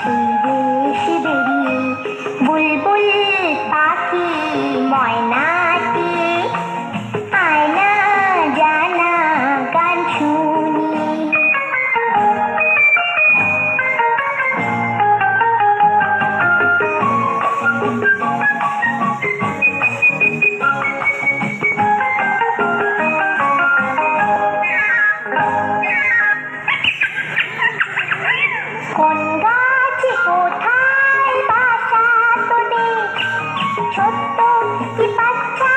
সেই দেশ বেরিয়ে বুলবুল পাখি ময়নাটি আয়না জানা গান শুনি। কোন গাছে কোথায় বাসা তোদের, ছোট্ট কি বাচ্চা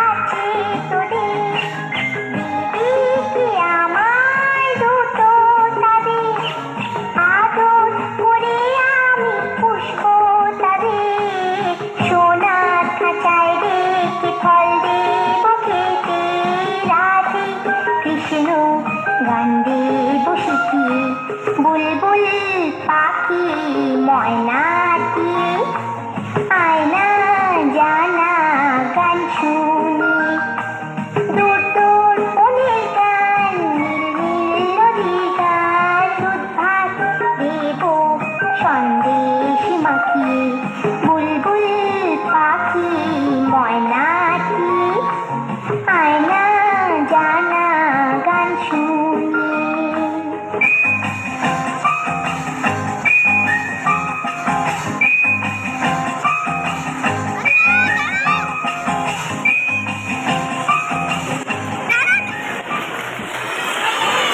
আছে তোদের, দিদি কি আমায় দুটো তাদের, আদর করে আমি পুষবো তাদের, সোনার খাঁচায় রেখে ফল দেব খেতে রাধে কৃষ্ণ গান দেব শিখিয়ে বুলবুল পাখি ময়নাটি আয়না জানা গান শুনি। দূর দূর বনের গান নীল নীল নদীর গান, দুধ ভাত দেব সন্দেশ মাখিয়ে।